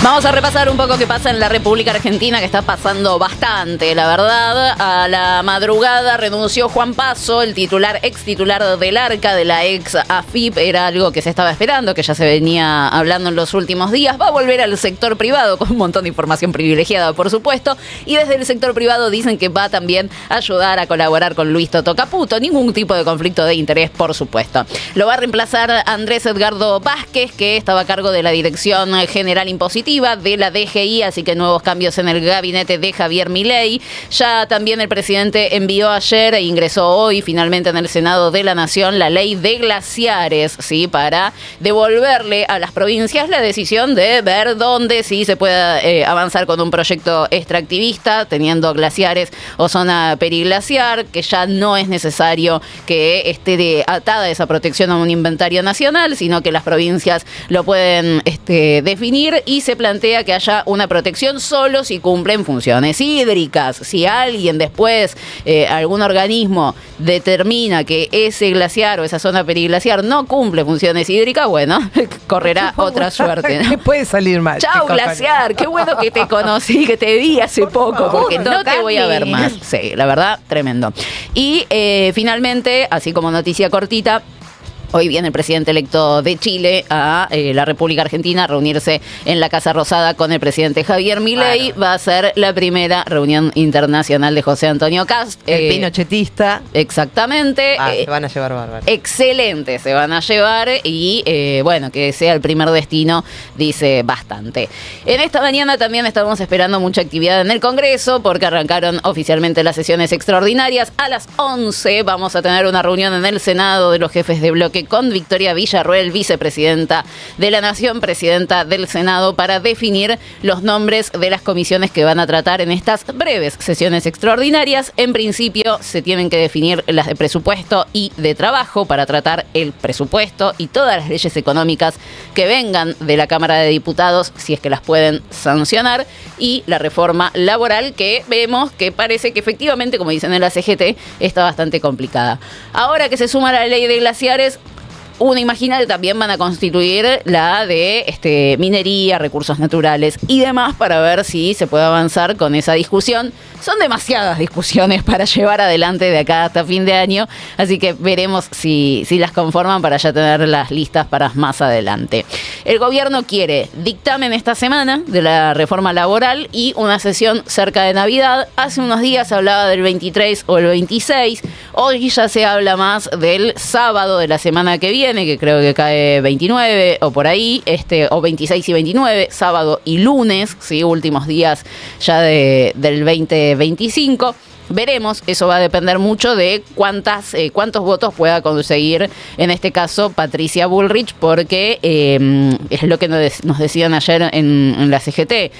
Vamos a repasar un poco qué pasa en la República Argentina, que está pasando bastante, la verdad. A la madrugada renunció Juan Paso, el ex titular del ARCA, de la ex AFIP. Era algo que se estaba esperando, que ya se venía hablando en los últimos días. Va a volver al sector privado, con un montón de información privilegiada, por supuesto. Y desde el sector privado dicen que va también a ayudar a colaborar con Luis Toto Caputo. Ningún tipo de conflicto de interés, por supuesto. Lo va a reemplazar Andrés Edgardo Vázquez, que estaba a cargo de la Dirección General Impositiva de la DGI, así que nuevos cambios en el gabinete de Javier Milei. Ya también el presidente envió ayer e ingresó hoy finalmente en el Senado de la Nación la ley de glaciares, ¿sí? Para devolverle a las provincias la decisión de ver dónde sí se puede avanzar con un proyecto extractivista, teniendo glaciares o zona periglaciar, que ya no es necesario que esté atada esa protección a un inventario nacional, sino que las provincias lo pueden definir, y se plantea que haya una protección solo si cumplen funciones hídricas. Si alguien después, algún organismo determina que ese glaciar o esa zona periglaciar no cumple funciones hídricas, bueno, correrá otra suerte, ¿no? ¿Qué puede salir mal? Chau, glaciar, qué bueno que te conocí, que te vi hace poco, porque no te voy a ver más. Sí, la verdad, tremendo. Y finalmente, así como noticia cortita, hoy viene el presidente electo de Chile a la República Argentina a reunirse en la Casa Rosada con el presidente Javier Milei. Bueno. Va a ser la primera reunión internacional de José Antonio Kast. El pinochetista. Exactamente. Se van a llevar bárbaro. Excelente, se van a llevar y bueno, que sea el primer destino dice bastante. En esta mañana también estamos esperando mucha actividad en el Congreso porque arrancaron oficialmente las sesiones extraordinarias. A las 11 vamos a tener una reunión en el Senado de los jefes de bloque con Victoria Villarroel, vicepresidenta de la Nación, presidenta del Senado, para definir los nombres de las comisiones que van a tratar en estas breves sesiones extraordinarias. En principio se tienen que definir las de presupuesto y de trabajo para tratar el presupuesto y todas las leyes económicas que vengan de la Cámara de Diputados, si es que las pueden sancionar, y la reforma laboral, que vemos que parece que efectivamente, como dicen en la CGT, está bastante complicada. Ahora que se suma la ley de glaciares, uno imagina que también van a constituir la de minería, recursos naturales y demás, para ver si se puede avanzar con esa discusión. Son demasiadas discusiones para llevar adelante de acá hasta fin de año, así que veremos si las conforman para ya tenerlas listas para más adelante. El gobierno quiere dictamen esta semana de la reforma laboral y una sesión cerca de Navidad. Hace unos días se hablaba del 23 o el 26, hoy ya se habla más del sábado de la semana que viene, que creo que cae 29 o por ahí, o 26 y 29, sábado y lunes, ¿sí? Últimos días ya del 2025. Veremos, eso va a depender mucho de cuántos votos pueda conseguir, en este caso, Patricia Bullrich, porque es lo que nos decían ayer en la CGT.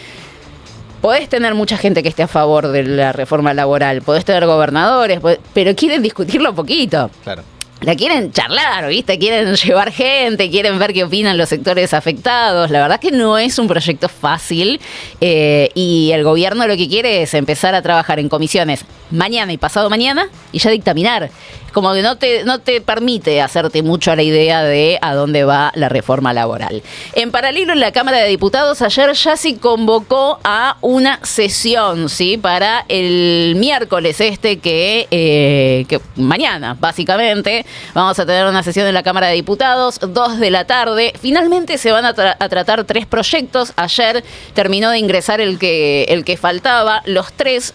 Podés tener mucha gente que esté a favor de la reforma laboral, podés tener gobernadores, pero quieren discutirlo poquito. Claro. La quieren charlar, ¿viste? Quieren llevar gente, quieren ver qué opinan los sectores afectados. La verdad que no es un proyecto fácil, y el gobierno lo que quiere es empezar a trabajar en comisiones mañana y pasado mañana y ya dictaminar. Como que no te permite hacerte mucho a la idea de a dónde va la reforma laboral. En paralelo, en la Cámara de Diputados ayer ya se convocó a una sesión, ¿sí? Para el miércoles que mañana, básicamente, vamos a tener una sesión en la Cámara de Diputados, 2 de la tarde. Finalmente se van a tratar 3 proyectos. Ayer terminó de ingresar el que faltaba. Los 3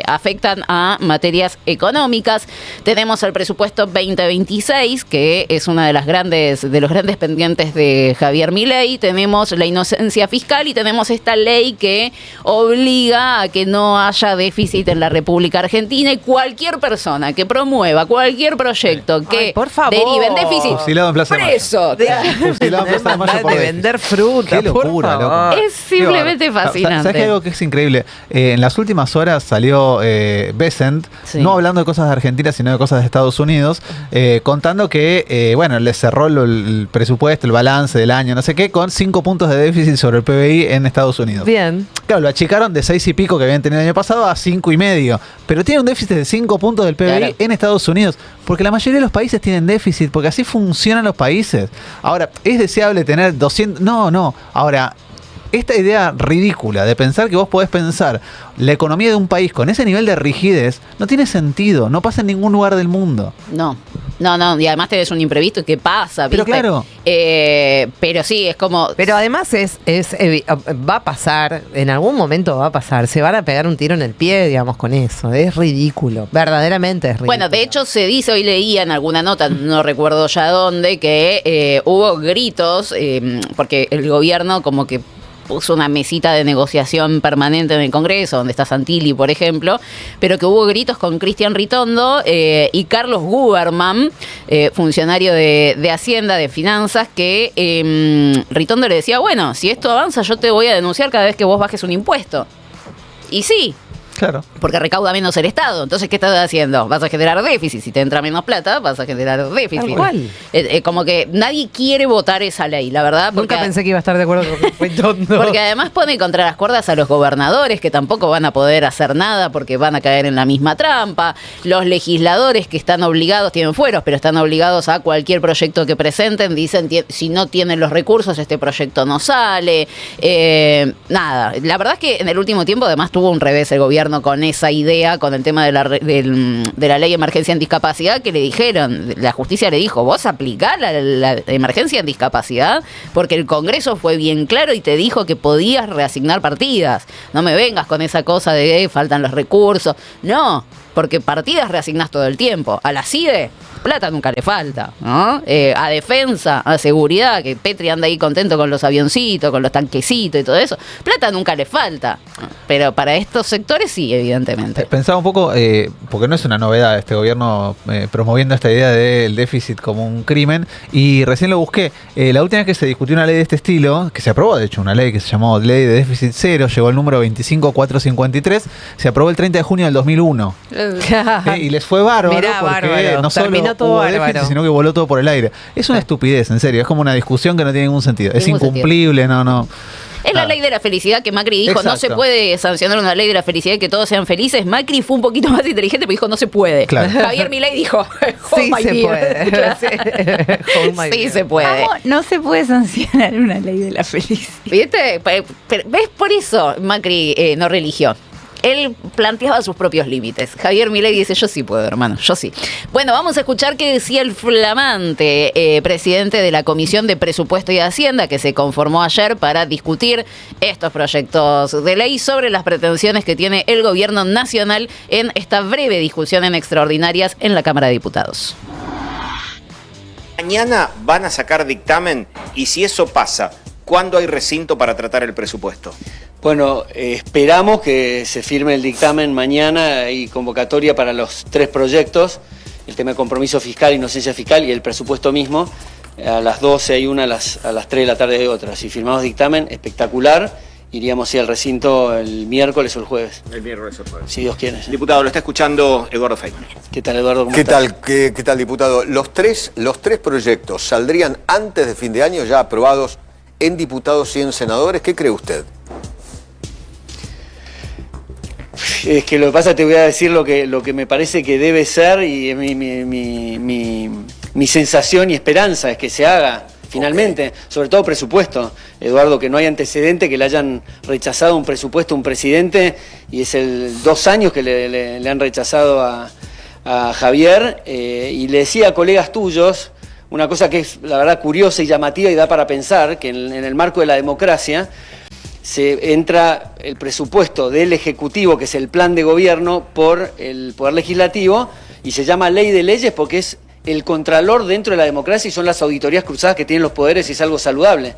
afectan a materias económicas. Tenemos el presupuesto 2026, que es una de los grandes pendientes de Javier Milei. Tenemos la inocencia fiscal y tenemos esta ley que obliga a que no haya déficit en la República Argentina, y cualquier persona que promueva cualquier proyecto que derive en déficit, fusilado en Plaza de Mayo. Preso. Fusilado en Plaza de Mayo por de vender fruta. Qué locura, loco. Es simplemente fascinante. ¿Sabes algo que es increíble? En las últimas horas salió Bessent, Sí. no hablando de cosas de Argentina, sino de cosas de Estados Unidos, contando que, le cerró el presupuesto, el balance del año, no sé qué, con 5 puntos de déficit sobre el PBI en Estados Unidos. Bien. Claro, lo achicaron de 6 y pico que habían tenido el año pasado a 5,5. Pero tiene un déficit de 5 puntos del PBI, claro, en Estados Unidos. Porque la mayoría de los países tienen déficit, porque así funcionan los países. Ahora, ¿es deseable tener 200? No. Ahora, esta idea ridícula de pensar que vos podés pensar la economía de un país con ese nivel de rigidez no tiene sentido, no pasa en ningún lugar del mundo. No, y además tenés un imprevisto, ¿qué pasa? ¿Viste? Pero claro. Pero sí, es como... Pero además va a pasar, en algún momento va a pasar, se van a pegar un tiro en el pie, digamos, con eso. Es ridículo, verdaderamente es ridículo. Bueno, de hecho se dice, hoy leía en alguna nota, no recuerdo ya dónde, que hubo gritos, porque el gobierno como que puso una mesita de negociación permanente en el Congreso, donde está Santilli, por ejemplo, pero que hubo gritos con Cristian Ritondo y Carlos Guberman, funcionario de Hacienda, de Finanzas, que Ritondo le decía, bueno, si esto avanza yo te voy a denunciar cada vez que vos bajes un impuesto. Y sí. Claro. Porque recauda menos el Estado. Entonces, ¿qué estás haciendo? Vas a generar déficit. Si te entra menos plata, vas a generar déficit. Tal cual. Como que nadie quiere votar esa ley, la verdad. Nunca pensé que iba a estar de acuerdo con Ritondo. Porque además pone contra las cuerdas a los gobernadores, que tampoco van a poder hacer nada porque van a caer en la misma trampa. Los legisladores que están obligados, tienen fueros, pero están obligados a cualquier proyecto que presenten. Dicen, si no tienen los recursos, este proyecto no sale. Nada. La verdad es que en el último tiempo además tuvo un revés el gobierno con esa idea, con el tema de la ley de emergencia en discapacidad, que le dijeron, la justicia le dijo, vos aplicá la emergencia en discapacidad, porque el Congreso fue bien claro y te dijo que podías reasignar partidas. No me vengas con esa cosa de faltan los recursos. No, porque partidas reasignás todo el tiempo. A la CIDE, plata nunca le falta, ¿no? A defensa, a seguridad, que Petri anda ahí contento con los avioncitos, con los tanquecitos y todo eso, plata nunca le falta. Pero para estos sectores sí, evidentemente. Pensaba un poco, porque no es una novedad este gobierno promoviendo esta idea del déficit como un crimen, y recién lo busqué. La última vez que se discutió una ley de este estilo, que se aprobó de hecho una ley que se llamó Ley de Déficit Cero, llegó el número 25453, se aprobó el 30 de junio del 2001. Y les fue bárbaro. Mirá, porque bárbaro. no solo Terminó todo hubo bárbaro. déficit, sino que voló todo por el aire. Es una estupidez, en serio. Es como una discusión que no tiene ningún sentido. Es Ningún incumplible, no. Es la ley de la felicidad que Macri dijo, Exacto. no se puede sancionar una ley de la felicidad y que todos sean felices. Macri fue un poquito más inteligente, pero dijo, no se puede. Claro. Javier Milei dijo, Sí se puede. Claro. Hold my Sí beer. se puede. ¿Cómo no se puede sancionar una ley de la felicidad? ¿Viste? ¿Ves? Por eso Macri no religió. Él planteaba sus propios límites. Javier Milei dice, yo sí puedo, hermano, yo sí. Bueno, vamos a escuchar qué decía el flamante presidente de la Comisión de Presupuesto y Hacienda, que se conformó ayer para discutir estos proyectos de ley sobre las pretensiones que tiene el gobierno nacional en esta breve discusión en extraordinarias en la Cámara de Diputados. Mañana van a sacar dictamen y si eso pasa, ¿cuándo hay recinto para tratar el presupuesto? Bueno, esperamos que se firme el dictamen mañana y convocatoria para los 3 proyectos, el tema de compromiso fiscal, inocencia fiscal y el presupuesto mismo. A las 12 hay una, a las 3 de la tarde hay otra. Si firmamos dictamen, espectacular, iríamos al recinto el miércoles o el jueves, El miércoles o el jueves. si Dios quiere. Diputado, lo está escuchando Eduardo Feynman. ¿Qué tal, Eduardo? ¿Cómo ¿Qué estás? tal, qué tal, diputado? Los tres proyectos saldrían antes de fin de año, ya aprobados en diputados y en senadores. ¿Qué cree usted? Es que lo que pasa, te voy a decir lo que me parece que debe ser y es mi sensación y esperanza es que se haga finalmente, sobre todo presupuesto. Eduardo, que no hay antecedente que le hayan rechazado un presupuesto a un presidente y es 2 años que le han rechazado a Javier y le decía a colegas tuyos una cosa que es la verdad curiosa y llamativa y da para pensar que en el marco de la democracia se entra el presupuesto del Ejecutivo, que es el plan de gobierno, por el Poder Legislativo, y se llama Ley de Leyes porque es el contralor dentro de la democracia y son las auditorías cruzadas que tienen los poderes y es algo saludable.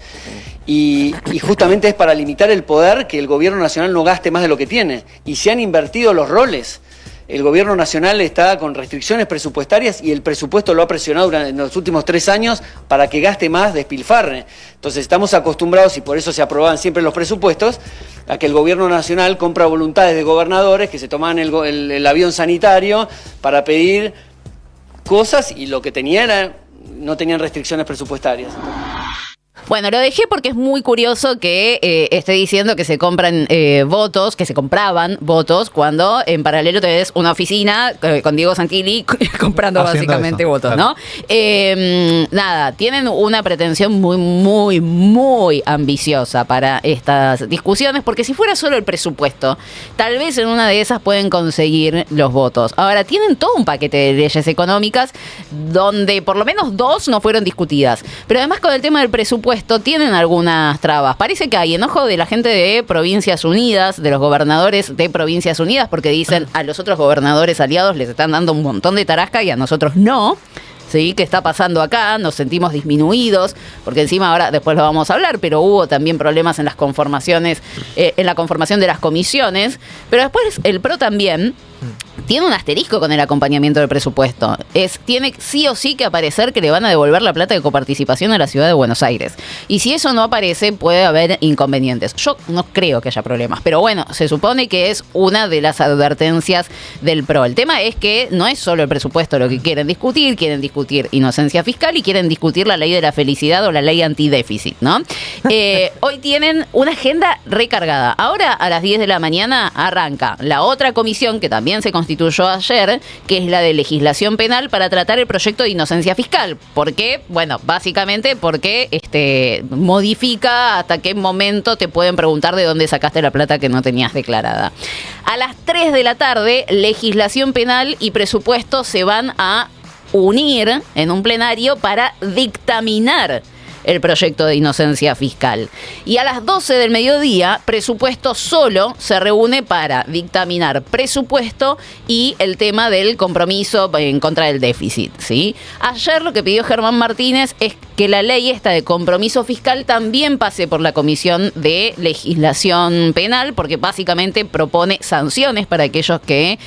Y justamente es para limitar el poder que el gobierno nacional no gaste más de lo que tiene. Y se han invertido los roles. El gobierno nacional está con restricciones presupuestarias y el presupuesto lo ha presionado en los últimos 3 años para que gaste más, despilfarre. Entonces estamos acostumbrados, y por eso se aprobaban siempre los presupuestos, a que el gobierno nacional compra voluntades de gobernadores que se tomaban el avión sanitario para pedir cosas y lo que tenía era, no tenían restricciones presupuestarias. Bueno, lo dejé porque es muy curioso que esté diciendo que se compran votos, que se compraban votos, cuando en paralelo tenés una oficina con Diego Santilli comprando Haciendo básicamente eso, votos, claro. ¿no? Nada, tienen una pretensión muy, muy, muy ambiciosa para estas discusiones, porque si fuera solo el presupuesto, tal vez en una de esas pueden conseguir los votos. Ahora, tienen todo un paquete de leyes económicas donde por lo menos 2 no fueron discutidas. Pero además con el tema del presupuesto tienen algunas trabas. Parece que hay enojo de la gente de Provincias Unidas, de los gobernadores de Provincias Unidas, porque dicen a los otros gobernadores aliados les están dando un montón de tarasca y a nosotros no. ¿Sí? ¿Qué está pasando acá? Nos sentimos disminuidos, porque encima ahora después lo vamos a hablar, pero hubo también problemas en las conformaciones, en la conformación de las comisiones, pero después el PRO también tiene un asterisco con el acompañamiento del presupuesto. Tiene sí o sí que aparecer que le van a devolver la plata de coparticipación a la ciudad de Buenos Aires. Y si eso no aparece, puede haber inconvenientes. Yo no creo que haya problemas, pero bueno, se supone que es una de las advertencias del PRO. El tema es que no es solo el presupuesto lo que quieren discutir inocencia fiscal y quieren discutir la ley de la felicidad o la ley antidéficit, ¿no? Hoy tienen una agenda recargada. Ahora a las 10 de la mañana arranca la otra comisión que también se constituyó ayer, que es la de legislación penal para tratar el proyecto de inocencia fiscal. ¿Por qué? Bueno, básicamente porque modifica hasta qué momento te pueden preguntar de dónde sacaste la plata que no tenías declarada. A las 3 de la tarde, legislación penal y presupuesto se van a unir en un plenario para dictaminar el proyecto de inocencia fiscal. Y a las 12 del mediodía, presupuesto solo se reúne para dictaminar presupuesto y el tema del compromiso en contra del déficit, ¿sí? Ayer lo que pidió Germán Martínez es que la ley esta de compromiso fiscal también pase por la Comisión de Legislación Penal, porque básicamente propone sanciones para aquellos que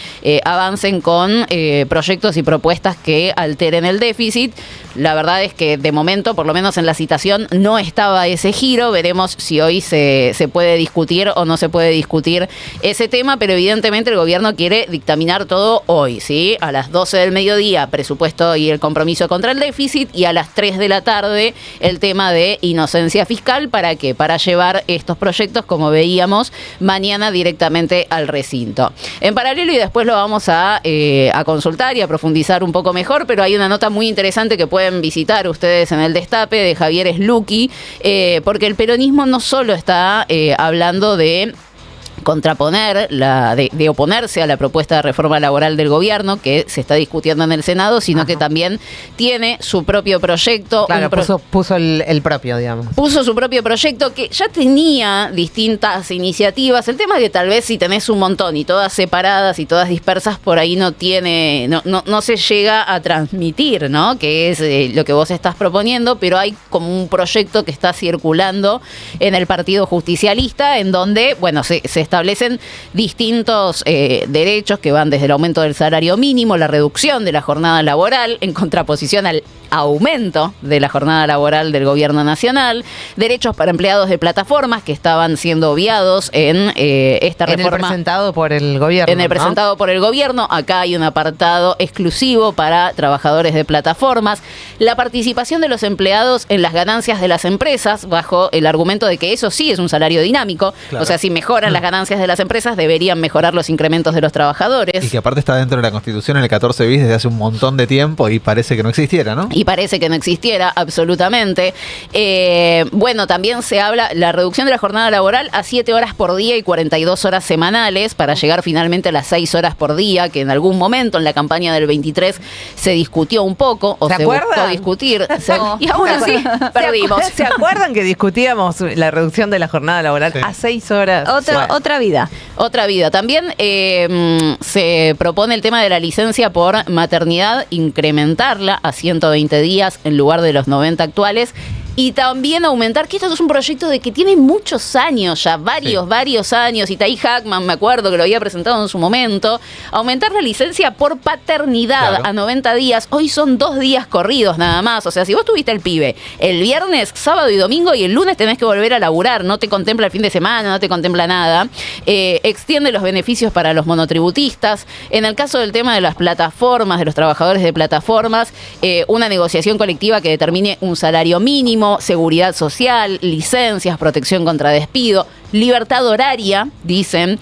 avancen con proyectos y propuestas que alteren el déficit. La verdad es que de momento, por lo menos en la citación, no estaba ese giro. Veremos si hoy se puede discutir o no se puede discutir ese tema, pero evidentemente el gobierno quiere dictaminar todo hoy, ¿sí? A las 12 del mediodía, presupuesto y el compromiso contra el déficit, y a las 3 de la tarde el tema de inocencia fiscal. ¿Para qué? Para llevar estos proyectos, como veíamos, mañana directamente al recinto. En paralelo, y después lo vamos a consultar y a profundizar un poco mejor, pero hay una nota muy interesante que pueden visitar ustedes en el Destape de Javier Slucky, porque el peronismo no solo está hablando de contraponer, de oponerse a la propuesta de reforma laboral del gobierno que se está discutiendo en el Senado, sino que también tiene su propio proyecto. Claro, puso el propio, digamos. Puso su propio proyecto que ya tenía distintas iniciativas. El tema es que tal vez si tenés un montón y todas separadas y todas dispersas, por ahí no se llega a transmitir, ¿no? Que es lo que vos estás proponiendo, pero hay como un proyecto que está circulando en el Partido Justicialista, en donde, bueno, se establecen distintos derechos que van desde el aumento del salario mínimo, la reducción de la jornada laboral, en contraposición al aumento de la jornada laboral del gobierno nacional, derechos para empleados de plataformas que estaban siendo obviados en esta reforma. En el presentado por el gobierno. En el presentado por el gobierno, acá hay un apartado exclusivo para trabajadores de plataformas, la participación de los empleados en las ganancias de las empresas, bajo el argumento de que eso sí es un salario dinámico, claro. O sea, si mejoran las ganancias de las empresas, deberían mejorar los incrementos de los trabajadores. Y que aparte está dentro de la Constitución en el 14 bis desde hace un montón de tiempo y parece que no existiera, ¿no? Y parece que no existiera, absolutamente. Bueno, también se habla la reducción de la jornada laboral a 7 horas por día y 42 horas semanales para llegar finalmente a las 6 horas por día, que en algún momento en la campaña del 23 se discutió un poco, o se buscó discutir. Y aún así perdimos. ¿Se acuerdan que discutíamos la reducción de la jornada laboral a 6 horas? Otra vida. Otra vida. También se propone el tema de la licencia por maternidad, incrementarla a 120 días en lugar de los 90 actuales. Y también aumentar, que esto es un proyecto de que tiene muchos años ya, varios años, y Tahí Hackman, me acuerdo que lo había presentado en su momento, aumentar la licencia por paternidad a 90 días. Hoy son 2 días corridos nada más, o sea, si vos tuviste el pibe el viernes, sábado y domingo, y el lunes tenés que volver a laburar, no te contempla el fin de semana, no te contempla nada, extiende los beneficios para los monotributistas. En el caso del tema de las plataformas, de los trabajadores de plataformas, una negociación colectiva que determine un salario mínimo, mínimo, seguridad social, licencias, protección contra despido, libertad horaria, dicen,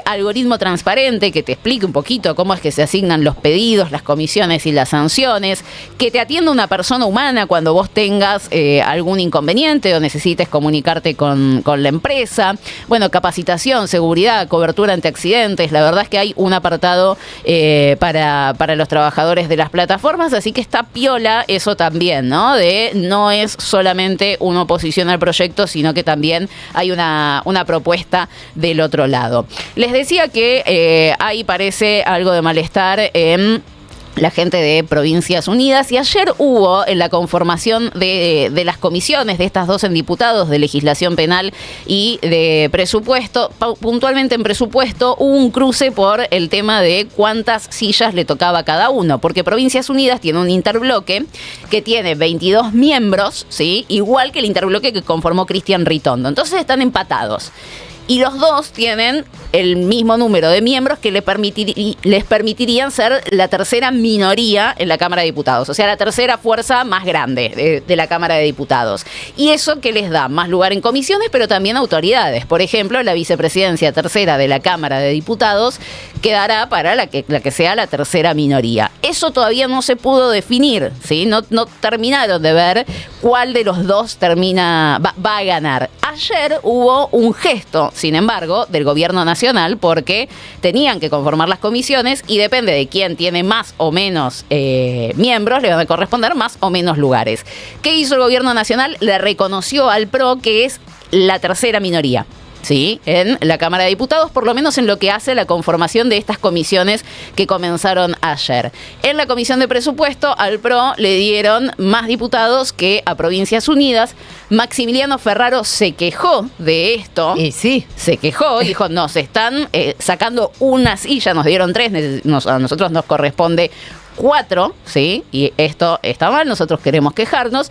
algoritmo transparente que te explique un poquito cómo es que se asignan los pedidos, las comisiones y las sanciones, que te atienda una persona humana cuando vos tengas algún inconveniente o necesites comunicarte con la empresa. Bueno, capacitación, seguridad, cobertura ante accidentes. La verdad es que hay un apartado para los trabajadores de las plataformas, así que está piola eso también, ¿no? No es solamente una oposición al proyecto, sino que también hay una propuesta del otro lado. Les decía que ahí parece algo de malestar en la gente de Provincias Unidas, y ayer hubo en la conformación de las comisiones de estas dos en diputados de legislación penal y de presupuesto, puntualmente en presupuesto, hubo un cruce por el tema de cuántas sillas le tocaba a cada uno, porque Provincias Unidas tiene un interbloque que tiene 22 miembros, ¿sí? Igual que el interbloque que conformó Cristian Ritondo. Entonces están empatados. Y los dos tienen el mismo número de miembros que les permitirían ser la tercera minoría en la Cámara de Diputados, o sea, la tercera fuerza más grande de la Cámara de Diputados. Y eso que les da más lugar en comisiones, pero también autoridades. Por ejemplo, la vicepresidencia tercera de la Cámara de Diputados quedará para la que sea la tercera minoría. Eso todavía no se pudo definir, ¿sí? No terminaron de ver cuál de los dos va a ganar. Ayer hubo un gesto, sin embargo, del gobierno nacional, porque tenían que conformar las comisiones y depende de quién tiene más o menos miembros, le van a corresponder más o menos lugares. ¿Qué hizo el gobierno nacional? Le reconoció al PRO que es la tercera minoría, ¿sí? En la Cámara de Diputados, por lo menos en lo que hace la conformación de estas comisiones que comenzaron ayer. En la Comisión de Presupuesto, al PRO le dieron más diputados que a Provincias Unidas. Maximiliano Ferraro se quejó de esto. Y sí. Se quejó, dijo, nos están sacando una silla, nos dieron 3, a nosotros nos corresponde 4, ¿sí? Y esto está mal, nosotros queremos quejarnos.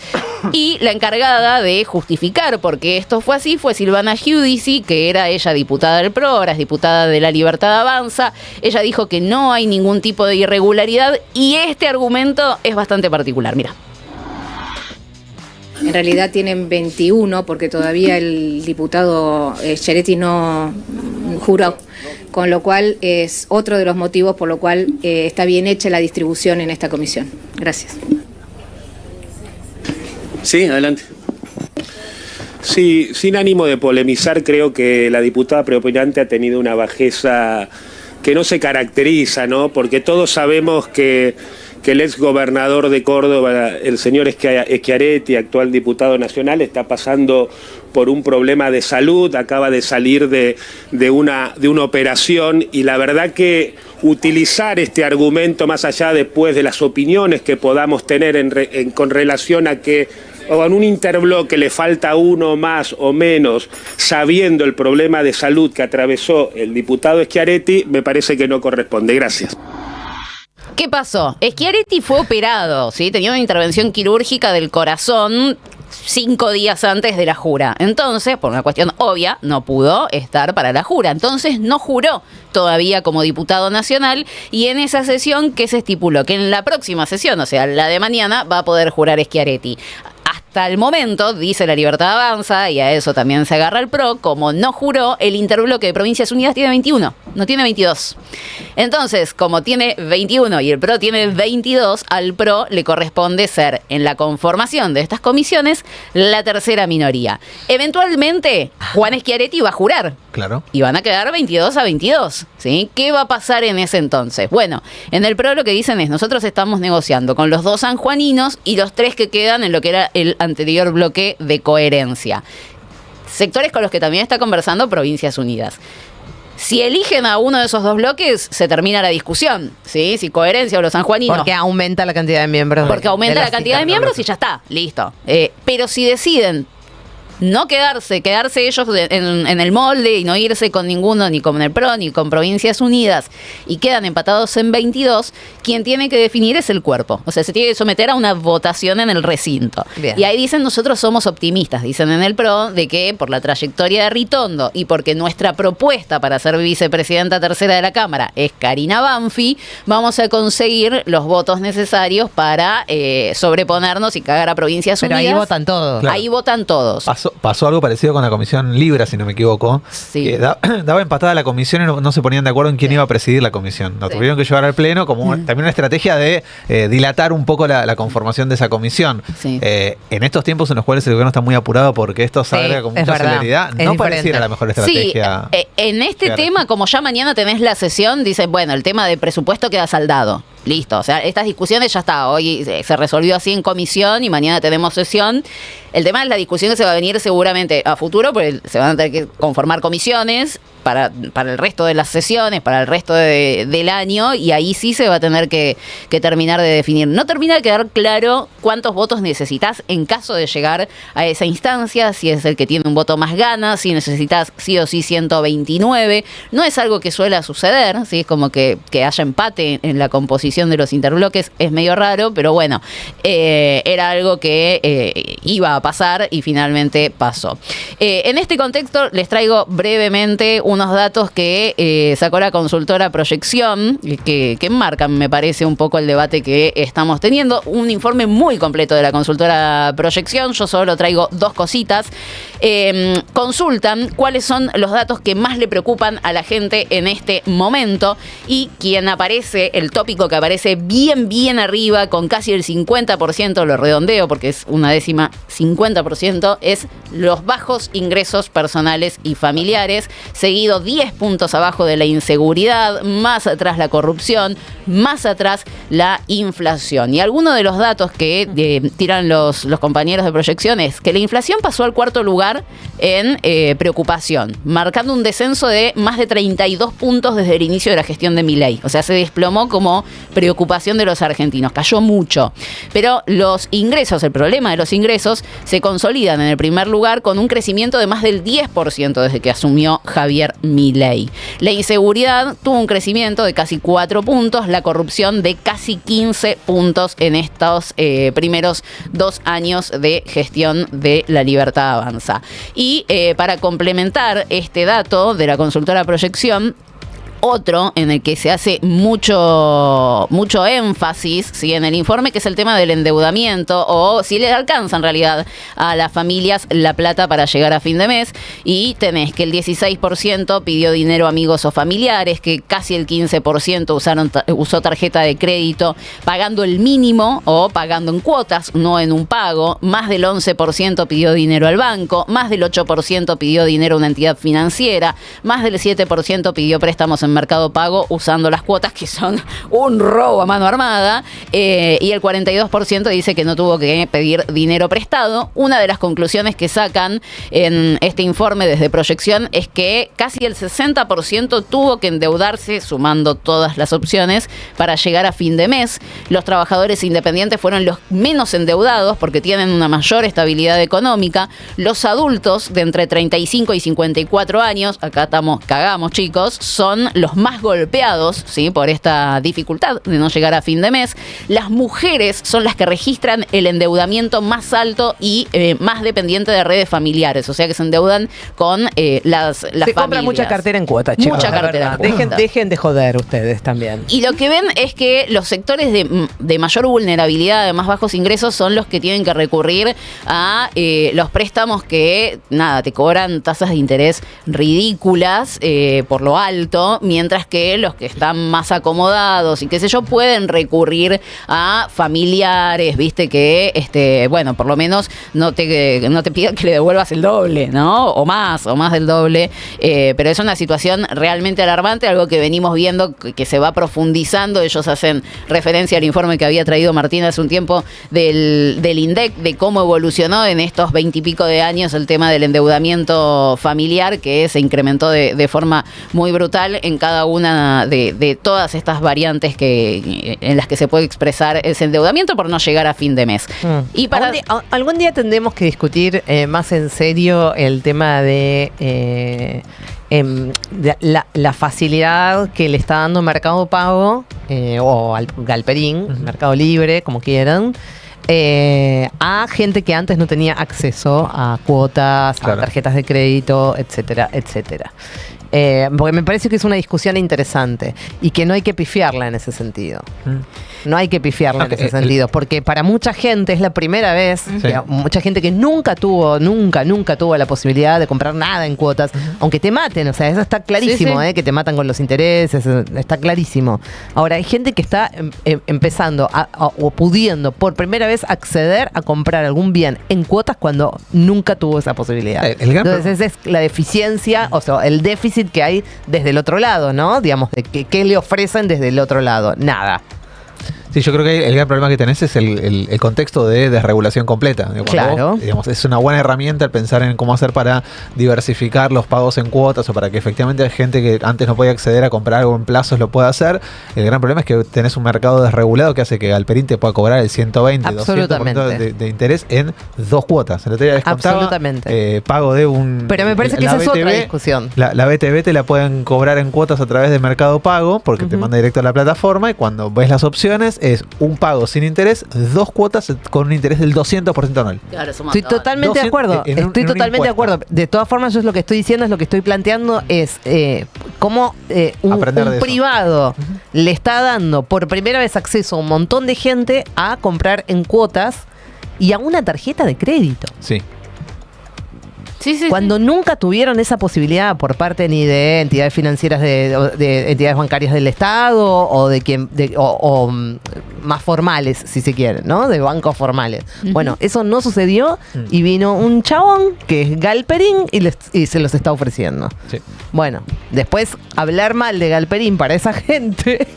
Y la encargada de justificar por qué esto fue así fue Silvana Giudici, que era ella diputada del PRO, ahora es diputada de La Libertad Avanza. Ella dijo que no hay ningún tipo de irregularidad y este argumento es bastante particular. Mira. En realidad tienen 21 porque todavía el diputado Schiaretti no juró, con lo cual es otro de los motivos por lo cual está bien hecha la distribución en esta comisión. Gracias. Sí, adelante. Sí, sin ánimo de polemizar, creo que la diputada preopinante ha tenido una bajeza que no se caracteriza, ¿no? Porque todos sabemos que el ex gobernador de Córdoba, el señor Schiaretti, actual diputado nacional, está pasando por un problema de salud, acaba de salir de una operación, y la verdad que utilizar este argumento más allá después de las opiniones que podamos tener con relación a que o en un interbloque le falta uno más o menos, sabiendo el problema de salud que atravesó el diputado Schiaretti, me parece que no corresponde. Gracias. ¿Qué pasó? Schiaretti fue operado, ¿sí? Tenía una intervención quirúrgica del corazón 5 días antes de la jura. Entonces, por una cuestión obvia, no pudo estar para la jura. Entonces, no juró todavía como diputado nacional, y en esa sesión que se estipuló que en la próxima sesión, o sea, la de mañana, va a poder jurar Schiaretti. Hasta el momento, dice La Libertad Avanza, y a eso también se agarra el PRO, como no juró, el interbloque de Provincias Unidas tiene 21, no tiene 22. Entonces, como tiene 21 y el PRO tiene 22, al PRO le corresponde ser, en la conformación de estas comisiones, la tercera minoría. Eventualmente, Juan Schiaretti va a jurar. Claro. Y van a quedar 22-22, ¿sí? ¿Qué va a pasar en ese entonces? Bueno, en el PRO lo que dicen es, nosotros estamos negociando con los 2 sanjuaninos y los 3 que quedan en lo que era el anterior bloque de Coherencia. Sectores con los que también está conversando Provincias Unidas. Si eligen a uno de esos 2 bloques, se termina la discusión, ¿sí? Si Coherencia o los sanjuaninos. Porque aumenta la cantidad de miembros. Porque aumenta la cantidad de miembros y ya está, listo. Pero si deciden no quedarse ellos en el molde y no irse con ninguno, ni con el PRO, ni con Provincias Unidas, y quedan empatados en 22, quien tiene que definir es el cuerpo. O sea, se tiene que someter a una votación en el recinto. Bien. Y ahí dicen, nosotros somos optimistas, dicen en el PRO, de que por la trayectoria de Ritondo y porque nuestra propuesta para ser vicepresidenta tercera de la Cámara es Karina Banfi, vamos a conseguir los votos necesarios para sobreponernos y cagar a Provincias Unidas. Pero ahí votan todos. Claro. Ahí votan todos. Pasó algo parecido con la comisión Libra, si no me equivoco. Sí. Que daba empatada la comisión y no se ponían de acuerdo en quién iba a presidir la comisión. Lo tuvieron que llevar al Pleno como también una estrategia de dilatar un poco la conformación de esa comisión. Sí. En estos tiempos en los cuales el gobierno está muy apurado porque esto salga con mucha celeridad, no pareciera la mejor estrategia. Sí, en este tema, como ya mañana tenés la sesión, dicen, bueno, el tema de presupuesto queda saldado. Listo, o sea, estas discusiones ya está, hoy se resolvió así en comisión y mañana tenemos sesión. El tema es la discusión que se va a venir seguramente a futuro, porque se van a tener que conformar comisiones para el resto de las sesiones, para el resto del año, y ahí sí se va a tener que terminar de definir. No termina de quedar claro cuántos votos necesitas en caso de llegar a esa instancia, si es el que tiene un voto más gana, si necesitas sí o sí 129. No es algo que suele suceder, ¿sí? Es como que haya empate en la composición de los interbloques, es medio raro, pero bueno, era algo que iba a pasar y finalmente pasó. En este contexto les traigo brevemente unos datos que sacó la consultora Proyección, que enmarcan, me parece, un poco el debate que estamos teniendo. Un informe muy completo de la consultora Proyección, yo solo traigo dos cositas. Consultan cuáles son los datos que más le preocupan a la gente en este momento, y quien aparece, el tópico que aparece bien arriba, con casi el 50%, lo redondeo porque es una décima, 50%, es los bajos ingresos personales y familiares, seguido 10 puntos abajo de la inseguridad, más atrás la corrupción, más atrás la inflación. Y algunos de los datos que tiran los compañeros de Proyección es que la inflación pasó al cuarto lugar en preocupación, marcando un descenso de más de 32 puntos desde el inicio de la gestión de Milei. O sea, se desplomó como preocupación de los argentinos, cayó mucho. Pero los ingresos, el problema de los ingresos, se consolidan en el primer lugar con un crecimiento de más del 10% desde que asumió Javier Milei. La inseguridad tuvo un crecimiento de casi 4 puntos, la corrupción de casi 15 puntos en estos primeros 2 años de gestión de La Libertad Avanza. Y para complementar este dato de la consultora Proyección, otro en el que se hace mucho énfasis, ¿sí?, en el informe, que es el tema del endeudamiento, o si les alcanza en realidad a las familias la plata para llegar a fin de mes. Y tenés que el 16% pidió dinero a amigos o familiares, que casi el 15% usó tarjeta de crédito pagando el mínimo o pagando en cuotas, no en un pago. Más del 11% pidió dinero al banco, más del 8% pidió dinero a una entidad financiera, más del 7% pidió préstamos en Mercado Pago usando las cuotas, que son un robo a mano armada, y el 42% dice que no tuvo que pedir dinero prestado. Una de las conclusiones que sacan en este informe desde Proyección es que casi el 60% tuvo que endeudarse, sumando todas las opciones, para llegar a fin de mes. Los trabajadores independientes fueron los menos endeudados porque tienen una mayor estabilidad económica. Los adultos de entre 35 y 54 años, acá cagamos chicos, son los más golpeados, ¿sí?, por esta dificultad de no llegar a fin de mes. Las mujeres son las que registran el endeudamiento más alto y más dependiente de redes familiares, o sea que se endeudan con las familias. Se compra mucha cartera en cuota, chicos. Mucha cartera en cuota. Dejen de joder ustedes también. Y lo que ven es que los sectores de mayor vulnerabilidad, de más bajos ingresos, son los que tienen que recurrir a los préstamos que, te cobran tasas de interés ridículas por lo alto, mientras que los que están más acomodados y qué sé yo, pueden recurrir a familiares, viste, que bueno, por lo menos no te pidan que le devuelvas el doble, ¿no? O más del doble, pero es una situación realmente alarmante, algo que venimos viendo que se va profundizando. Ellos hacen referencia al informe que había traído Martín hace un tiempo del INDEC, de cómo evolucionó en estos 20 y pico de años el tema del endeudamiento familiar, que se incrementó de forma muy brutal en en cada una de todas estas variantes en las que se puede expresar ese endeudamiento por no llegar a fin de mes. Y para algún día tendremos que discutir más en serio el tema de la facilidad que le está dando Mercado Pago o al Galperín, Mercado Libre, como quieran, a gente que antes no tenía acceso a cuotas, a tarjetas de crédito, etcétera, etcétera. Porque me parece que es una discusión interesante y que no hay que pifiarla en ese sentido. No hay que pifiarla en ese sentido, porque para mucha gente es la primera vez, mucha gente que nunca tuvo la posibilidad de comprar nada en cuotas, aunque te maten, o sea, eso está clarísimo, que te matan con los intereses, está clarísimo. Ahora, hay gente que está empezando o pudiendo por primera vez acceder a comprar algún bien en cuotas cuando nunca tuvo esa posibilidad. Entonces, esa es la deficiencia, o sea, el déficit que hay desde el otro lado, ¿no? Digamos, de ¿qué le ofrecen desde el otro lado? Nada. Sí, yo creo que el gran problema que tenés es el contexto de desregulación completa. Claro. Vos, digamos, es una buena herramienta el pensar en cómo hacer para diversificar los pagos en cuotas o para que efectivamente hay gente que antes no podía acceder a comprar algo en plazos lo pueda hacer. El gran problema es que tenés un mercado desregulado que hace que Galperín te pueda cobrar el 120, 200% de interés en 2 cuotas. El otro día les contaba, pago de un... Pero me parece que esa es otra discusión. La BTV te la pueden cobrar en cuotas a través de Mercado Pago porque te manda directo a la plataforma y cuando ves las opciones es un pago sin interés, 2 cuotas con un interés del 200% anual. Claro, estoy totalmente de acuerdo. Estoy totalmente de acuerdo. De todas formas, yo lo que estoy diciendo es lo que estoy planteando es cómo un privado le está dando por primera vez acceso a un montón de gente a comprar en cuotas y a una tarjeta de crédito. Sí. Cuando nunca tuvieron esa posibilidad por parte ni de entidades financieras de entidades bancarias del Estado o o más formales, si se quiere, ¿no? De bancos formales. Bueno, eso no sucedió y vino un chabón que es Galperín y se los está ofreciendo. Sí. Bueno, después hablar mal de Galperín para esa gente...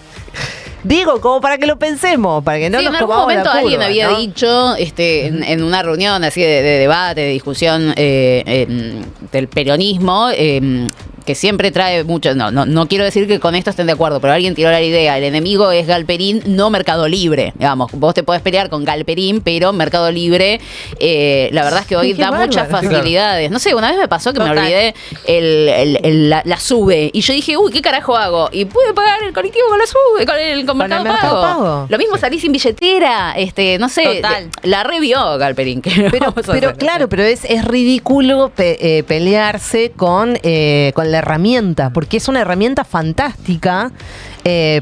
Digo, como para que lo pensemos, para que no nos comamos la curva. En algún momento alguien había dicho en una reunión así de debate, de discusión del peronismo, que siempre trae mucho, no quiero decir que con esto estén de acuerdo, pero alguien tiró la idea, el enemigo es Galperín, no Mercado Libre, digamos, vos te podés pelear con Galperín, pero Mercado Libre, la verdad es que hoy da muchas facilidades. No sé, una vez me pasó que me olvidé la SUBE, y yo dije, uy, ¿qué carajo hago? Y pude pagar el colectivo con la SUBE, con Mercado Pago. Lo mismo, salí sin billetera, no sé, la revió Galperín. Pero claro, pero es ridículo pelearse con la herramienta, porque es una herramienta fantástica,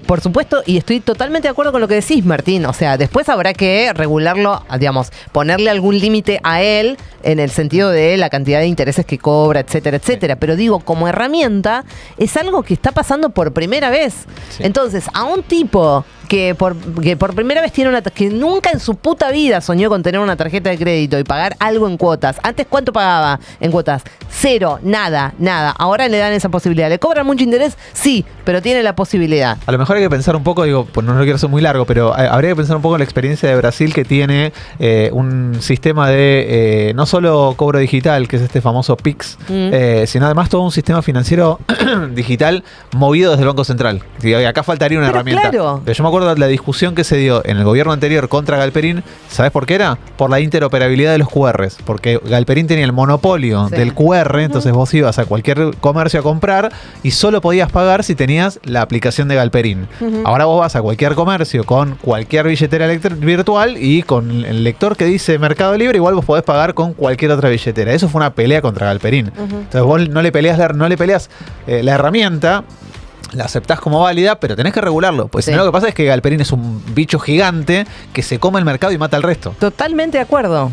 por supuesto, y estoy totalmente de acuerdo con lo que decís, Martín. O sea, después habrá que regularlo, digamos, ponerle algún límite a él en el sentido de la cantidad de intereses que cobra, etcétera, etcétera. Pero digo, como herramienta, es algo que está pasando por primera vez. Sí. Entonces, a un tipo que por primera vez tiene que nunca en su puta vida soñó con tener una tarjeta de crédito y pagar algo en cuotas. Antes, ¿cuánto pagaba en cuotas? 0, nada. Ahora le dan esa posibilidad. ¿Le cobran mucho interés? Sí, pero tiene la posibilidad. A lo mejor hay que pensar un poco, digo, pues no lo quiero hacer muy largo, pero habría que pensar un poco en la experiencia de Brasil, que tiene un sistema de no solo cobro digital, que es este famoso Pix, sino además todo un sistema financiero digital movido desde el Banco Central. Y acá faltaría una herramienta. Claro. Pero yo me acuerdo de la discusión que se dio en el gobierno anterior contra Galperín. ¿Sabes por qué era? Por la interoperabilidad de los QRs. Porque Galperín tenía el monopolio del QR, entonces vos ibas a cualquier comercio a comprar y solo podías pagar si tenías la aplicación de Galperín. Ahora vos vas a cualquier comercio con cualquier billetera virtual y con el lector que dice Mercado Libre, igual vos podés pagar con cualquier otra billetera. Eso fue una pelea contra Galperín. Entonces vos no le peleas la herramienta, la aceptás como válida, pero tenés que regularlo. Pues si no, lo que pasa es que Galperín es un bicho gigante que se come el mercado y mata al resto. Totalmente de acuerdo,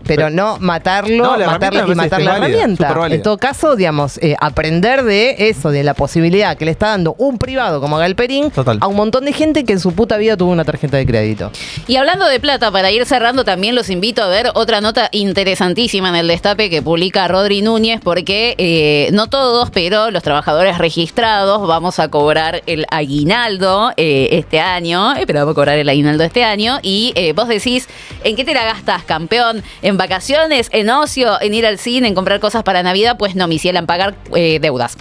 pero no matarlo, y matar la herramienta. En todo caso, digamos, aprender de eso, de la posibilidad que le está dando un privado como Galperín a un montón de gente que en su puta vida tuvo una tarjeta de crédito. Y hablando de plata, para ir cerrando, también los invito a ver otra nota interesantísima en el Destape que publica Rodri Núñez, porque no todos, pero los trabajadores trabajadores registrados vamos a cobrar el aguinaldo este año, pero vamos a cobrar el aguinaldo este año, y vos decís, ¿en qué te la gastas, campeón? ¿En vacaciones? ¿En ocio? ¿En ir al cine? ¿En comprar cosas para Navidad? Pues no, mi cielo, en pagar deudas.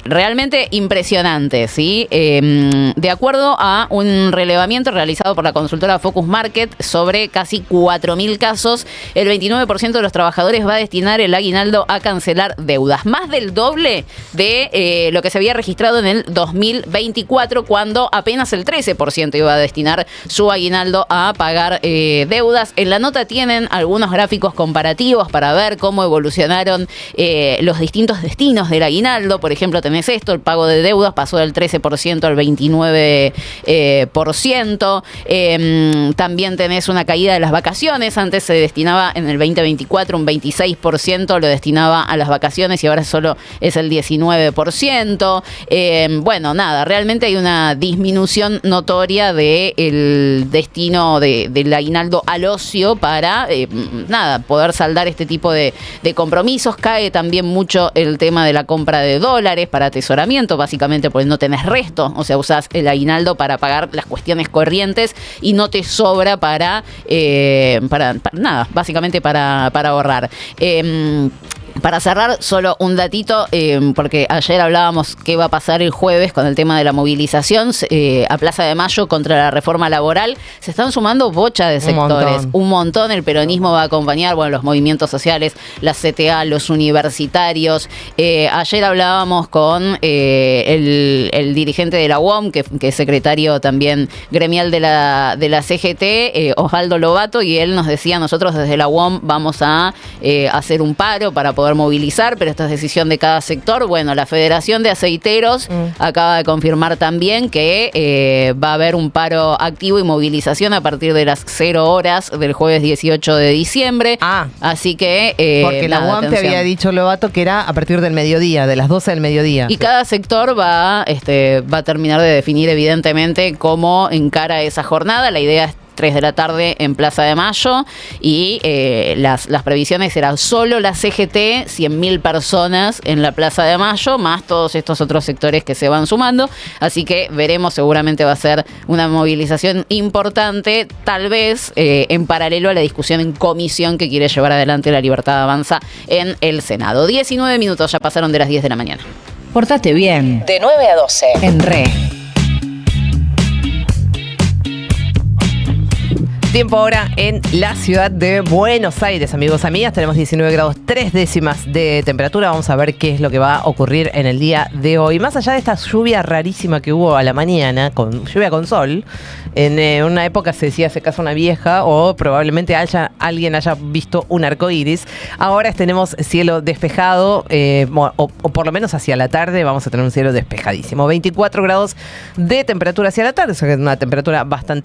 Realmente impresionante, ¿sí? De acuerdo a un relevamiento realizado por la consultora Focus Market sobre casi 4.000 casos, el 29% de los trabajadores va a destinar el aguinaldo a cancelar deudas. Más del doble de lo que se había registrado en el 2024, cuando apenas el 13% iba a destinar su aguinaldo a pagar deudas. En la nota tienen algunos gráficos comparativos para ver cómo evolucionaron los distintos destinos del aguinaldo. Por ejemplo, tenés esto, el pago de deudas pasó del 13% al 29%. También tenés una caída de las vacaciones. Antes se destinaba en el 2024 un 26%, lo destinaba a las vacaciones y ahora solo es el 19%. Bueno, nada, realmente hay una disminución notoria del destino del aguinaldo al ocio para, poder saldar este tipo de compromisos. Cae también mucho el tema de la compra de dólares para atesoramiento, básicamente porque no tenés resto, o sea, usás el aguinaldo para pagar las cuestiones corrientes y no te sobra para nada, básicamente para ahorrar. Para cerrar, solo un datito, porque ayer hablábamos qué va a pasar el jueves con el tema de la movilización a Plaza de Mayo contra la reforma laboral. Se están sumando bocha de sectores, un montón. El peronismo va a acompañar, los movimientos sociales, la CTA, los universitarios. Ayer hablábamos con el dirigente de la UOM, que es secretario también gremial de la CGT, Osvaldo Lobato, y él nos decía, nosotros desde la UOM vamos a hacer un paro para poder movilizar, pero esta es decisión de cada sector. Bueno, la Federación de Aceiteros acaba de confirmar también que va a haber un paro activo y movilización a partir de las 0 horas del jueves 18 de diciembre. Así que... porque la UAM te había dicho, Lobato, que era a partir del mediodía, de las 12 del mediodía. Y cada sector va a terminar de definir evidentemente cómo encara esa jornada. La idea es 3 de la tarde en Plaza de Mayo y las previsiones eran solo la CGT, 100.000 personas en la Plaza de Mayo, más todos estos otros sectores que se van sumando, así que veremos, seguramente va a ser una movilización importante, tal vez en paralelo a la discusión en comisión que quiere llevar adelante La Libertad Avanza en el Senado. 19 minutos ya pasaron de las 10 de la mañana. Portate bien. De 9 a 12. En Re. Tiempo ahora en la ciudad de Buenos Aires, amigos, amigas. Tenemos 19 grados 3 décimas de temperatura. Vamos a ver qué es lo que va a ocurrir en el día de hoy. Más allá de esta lluvia rarísima que hubo a la mañana, lluvia con sol, en una época se decía se casa una vieja o probablemente alguien haya visto un arco iris. Ahora tenemos cielo despejado, o por lo menos hacia la tarde vamos a tener un cielo despejadísimo. 24 grados de temperatura hacia la tarde, o sea que es una temperatura bastante